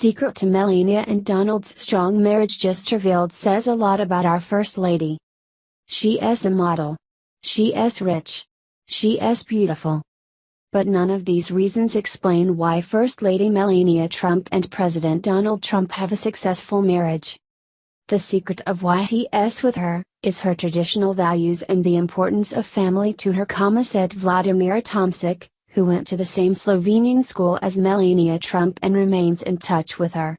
Secret to Melania and Donald's strong marriage just revealed says a lot about our First Lady. She is a model. She is rich. She is beautiful. But none of these reasons explain why First Lady Melania Trump and President Donald Trump have a successful marriage. The secret of why he is with her, is her traditional values and the importance of family to her, said Vladimir Tomczyk, who went to the same Slovenian school as Melania Trump and remains in touch with her.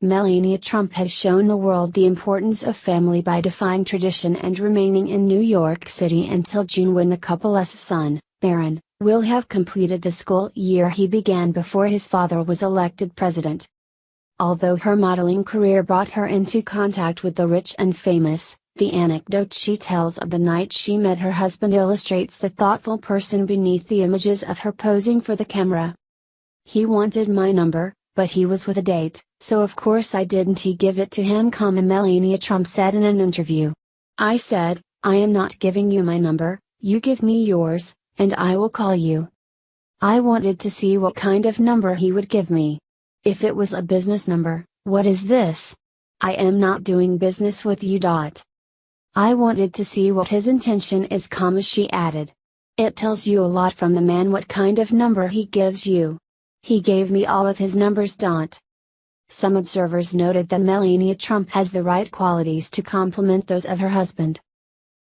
Melania Trump has shown the world the importance of family by defying tradition and remaining in New York City until June, when the couple's son, Barron, will have completed the school year he began before his father was elected president. Although her modeling career brought her into contact with the rich and famous, the anecdote she tells of the night she met her husband illustrates the thoughtful person beneath the images of her posing for the camera. "He wanted my number, but he was with a date, so of course I didn't give it to him," Melania Trump said in an interview. "I said, I am not giving you my number, you give me yours, and I will call you." I wanted to see what kind of number he would give me. If it was a business number, what is this? I am not doing business with you. I wanted to see what his intention is, she added. It tells you a lot from the man what kind of number he gives you. He gave me all of his numbers. Some observers noted that Melania Trump has the right qualities to complement those of her husband.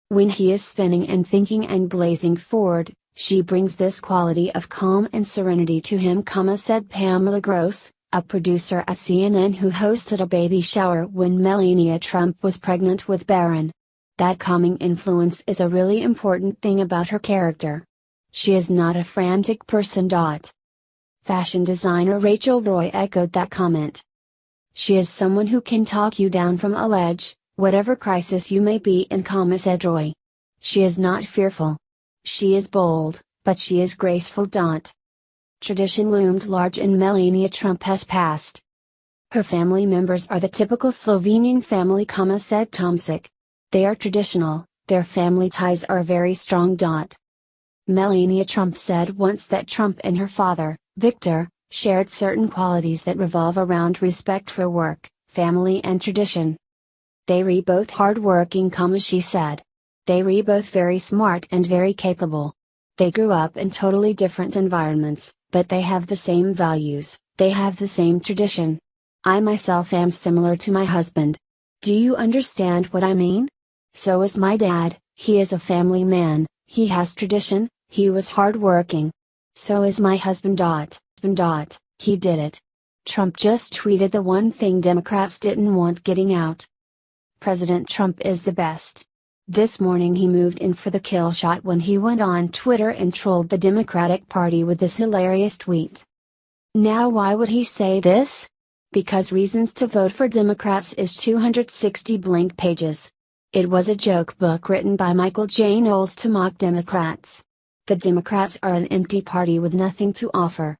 When he is spinning and thinking and blazing forward, she brings this quality of calm and serenity to him, said Pamela Gross, a producer at CNN who hosted a baby shower when Melania Trump was pregnant with Barron. That calming influence is a really important thing about her character. She is not a frantic person. Fashion designer Rachel Roy echoed that comment. She is someone who can talk you down from a ledge, whatever crisis you may be in, said Roy. She is not fearful. She is bold, but she is graceful. Tradition loomed large in Melania Trump's past. Her family members are the typical Slovenian family, said Tomczyk. They are traditional, their family ties are very strong. Melania Trump said once that Trump and her father, Victor, shared certain qualities that revolve around respect for work, family and tradition. They were both hard-working, she said. They were both very smart and very capable. They grew up in totally different environments, but they have the same values, they have the same tradition. I myself am similar to my husband. Do you understand what I mean? So is my dad, he is a family man, he has tradition, he was hard-working. So is my husband. He did it. Trump just tweeted the one thing Democrats didn't want getting out. President Trump is the best. This morning he moved in for the kill shot when he went on Twitter and trolled the Democratic Party with this hilarious tweet. Now why would he say this? Because Reasons to Vote for Democrats is 260 blank pages. It was a joke book written by Michael J. Knowles to mock Democrats. The Democrats are an empty party with nothing to offer.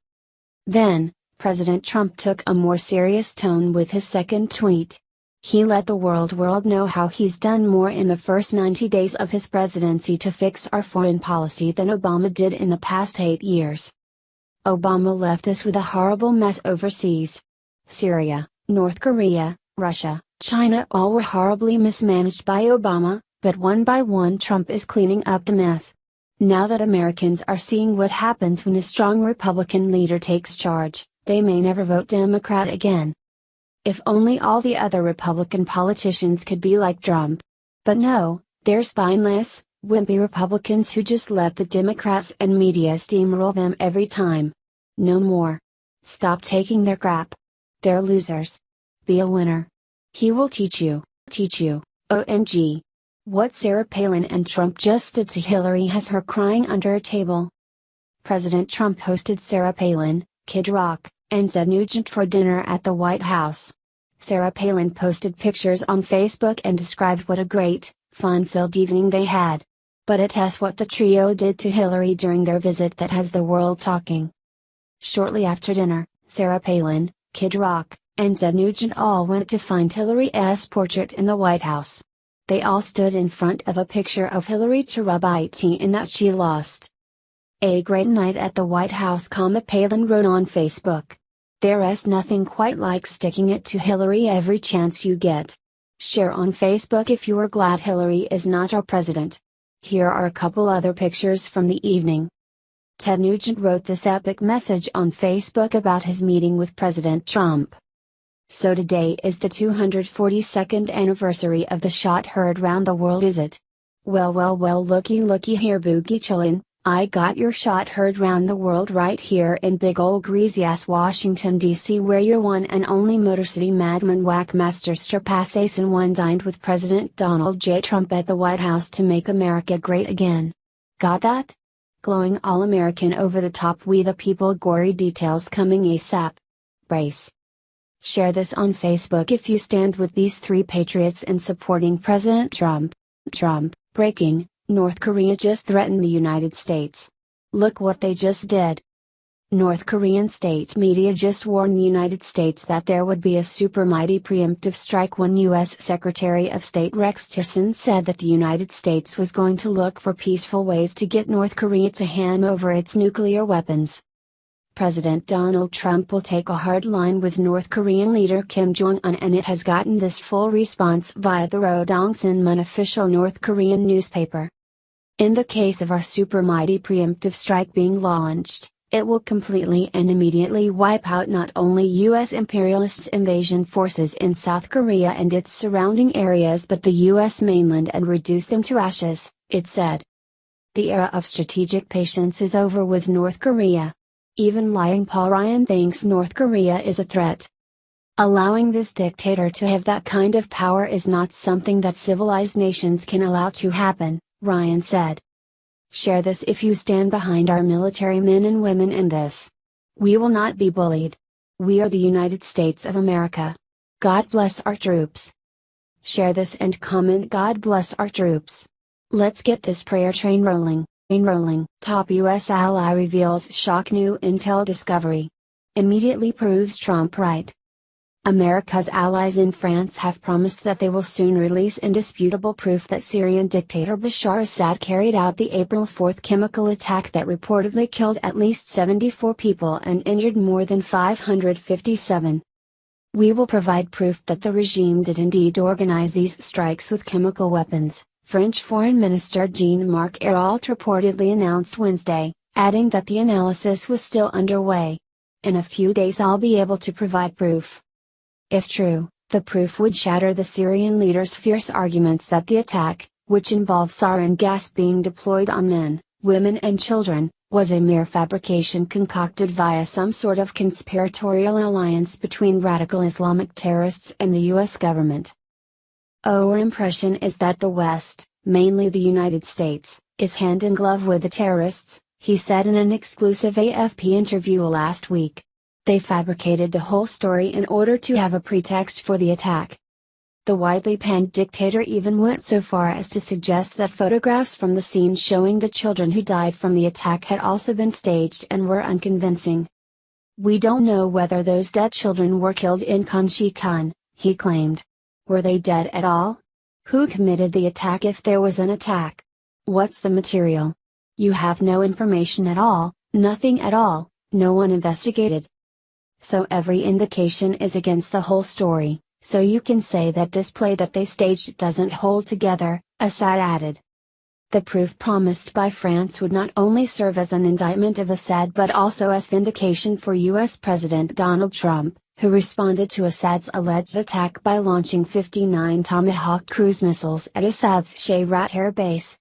Then, President Trump took a more serious tone with his second tweet. He let the world know how he's done more in the first 90 days of his presidency to fix our foreign policy than Obama did in the past 8 years. Obama left us with a horrible mess overseas. Syria, North Korea, Russia, China all were horribly mismanaged by Obama, but one by one Trump is cleaning up the mess. Now that Americans are seeing what happens when a strong Republican leader takes charge, they may never vote Democrat again. If only all the other Republican politicians could be like Trump. But no, they're spineless, wimpy Republicans who just let the Democrats and media steamroll them every time. No more. Stop taking their crap. They're losers. Be a winner. He will teach you. OMG. What Sarah Palin and Trump just did to Hillary has her crying under a table. President Trump hosted Sarah Palin, Kid Rock, and Ted Nugent for dinner at the White House. Sarah Palin posted pictures on Facebook and described what a great, fun-filled evening they had. But it's what the trio did to Hillary during their visit that has the world talking. Shortly after dinner, Sarah Palin, Kid Rock, and Ted Nugent all went to find Hillary's portrait in the White House. They all stood in front of a picture of Hillary to rub it in that she lost. A great night at the White House, Palin wrote on Facebook. There's nothing quite like sticking it to Hillary every chance you get. Share on Facebook if you are glad Hillary is not our president. Here are a couple other pictures from the evening. Ted Nugent wrote this epic message on Facebook about his meeting with President Trump. So today is the 242nd anniversary of the shot heard round the world, is it? Well, looky here, Boogie Chillin', I got your shot heard round the world right here in big ol' greasy-ass Washington, D.C., where your one and only Motor City madman Whackmaster Strapassasin one dined with President Donald J. Trump at the White House to make America great again. Got that? Glowing all-American over the top, we the people, gory details coming ASAP. Brace. Share this on Facebook if you stand with these three patriots in supporting President Trump. Breaking, North Korea just threatened the United States. Look what they just did. North Korean state media just warned the United States that there would be a super mighty preemptive strike when U.S. Secretary of State Rex Tillerson said that the United States was going to look for peaceful ways to get North Korea to hand over its nuclear weapons. President Donald Trump will take a hard line with North Korean leader Kim Jong-un, and it has gotten this full response via the Rodong Sinmun, official North Korean newspaper. In the case of our super mighty preemptive strike being launched, it will completely and immediately wipe out not only U.S. imperialist invasion forces in South Korea and its surrounding areas but the U.S. mainland and reduce them to ashes, it said. The era of strategic patience is over with North Korea. Even lying Paul Ryan thinks North Korea is a threat. Allowing this dictator to have that kind of power is not something that civilized nations can allow to happen, Ryan said. Share this if you stand behind our military men and women in this. We will not be bullied. We are the United States of America. God bless our troops. Share this and comment God bless our troops. Let's get this prayer train rolling. Top U.S. ally reveals shock new intel discovery. Immediately proves Trump right. America's allies in France have promised that they will soon release indisputable proof that Syrian dictator Bashar Assad carried out the April 4 chemical attack that reportedly killed at least 74 people and injured more than 557. We will provide proof that the regime did indeed organize these strikes with chemical weapons, French Foreign Minister Jean-Marc Ayrault reportedly announced Wednesday, adding that the analysis was still underway. In a few days I'll be able to provide proof. If true, the proof would shatter the Syrian leader's fierce arguments that the attack, which involved sarin gas being deployed on men, women and children, was a mere fabrication concocted via some sort of conspiratorial alliance between radical Islamic terrorists and the U.S. government. Our impression is that the West, mainly the United States, is hand in glove with the terrorists, he said in an exclusive AFP interview last week. They fabricated the whole story in order to have a pretext for the attack. The widely panned dictator even went so far as to suggest that photographs from the scene showing the children who died from the attack had also been staged and were unconvincing. We don't know whether those dead children were killed in Khan, he claimed. Were they dead at all? Who committed the attack if there was an attack? What's the material? You have no information at all, nothing at all, no one investigated. So every indication is against the whole story, so you can say that this play that they staged doesn't hold together, Assad added. The proof promised by France would not only serve as an indictment of Assad but also as vindication for U.S. President Donald Trump, who responded to Assad's alleged attack by launching 59 Tomahawk cruise missiles at Assad's Shayrat air base.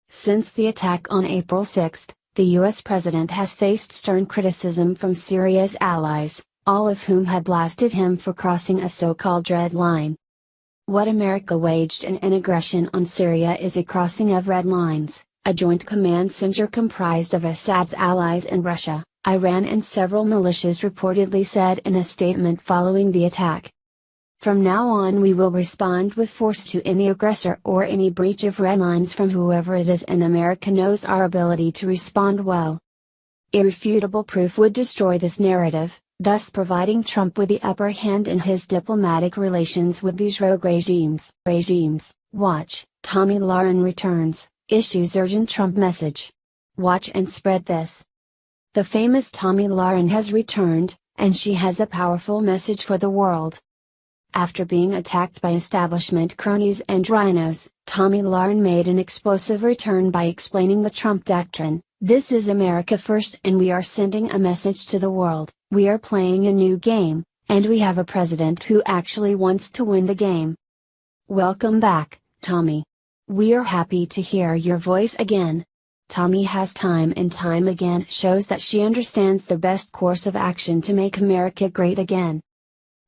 Since the attack on April 6, the U.S. president has faced stern criticism from Syria's allies, all of whom had blasted him for crossing a so-called red line. What America waged in an aggression on Syria is a crossing of red lines, a joint command center comprised of Assad's allies in Russia, Iran and several militias reportedly said in a statement following the attack. From now on we will respond with force to any aggressor or any breach of red lines from whoever it is, and America knows our ability to respond well. Irrefutable proof would destroy this narrative, thus providing Trump with the upper hand in his diplomatic relations with these rogue regimes. Watch, Tomi Lahren returns, issues urgent Trump message. Watch and spread this. The famous Tomi Lahren has returned, and she has a powerful message for the world. After being attacked by establishment cronies and rhinos, Tomi Lahren made an explosive return by explaining the Trump doctrine. This is America first, and we are sending a message to the world. We are playing a new game, and we have a president who actually wants to win the game. Welcome back, Tomi. We are happy to hear your voice again. Tomi has time and time again shows that she understands the best course of action to make America great again.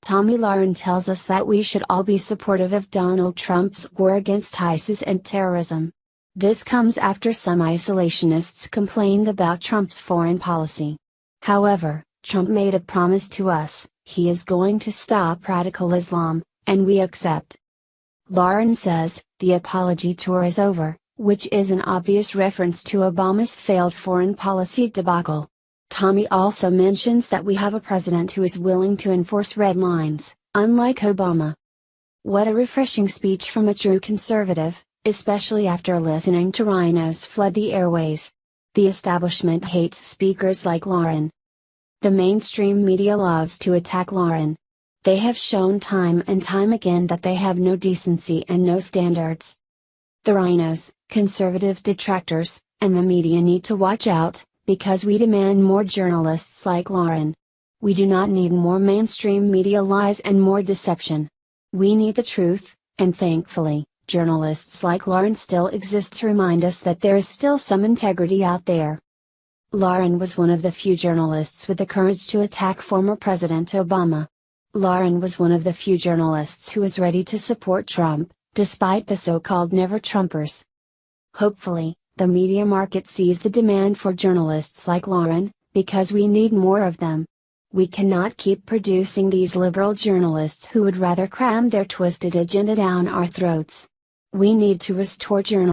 Tomi Lahren tells us that we should all be supportive of Donald Trump's war against ISIS and terrorism. This comes after some isolationists complained about Trump's foreign policy. However, Trump made a promise to us: he is going to stop radical Islam, and we accept. Lahren says, the apology tour is over, which is an obvious reference to Obama's failed foreign policy debacle. Tomi also mentions that we have a president who is willing to enforce red lines, unlike Obama. What a refreshing speech from a true conservative, especially after listening to rhinos flood the airways. The establishment hates speakers like Lahren. The mainstream media loves to attack Lahren. They have shown time and time again that they have no decency and no standards. The rhinos, conservative detractors, and the media need to watch out, because we demand more journalists like Lahren. We do not need more mainstream media lies and more deception. We need the truth, and thankfully, journalists like Lahren still exist to remind us that there is still some integrity out there. Lahren was one of the few journalists with the courage to attack former President Obama. Lahren was one of the few journalists who was ready to support Trump, despite the so-called never-Trumpers. Hopefully, the media market sees the demand for journalists like Lahren, because we need more of them. We cannot keep producing these liberal journalists who would rather cram their twisted agenda down our throats. We need to restore journalism.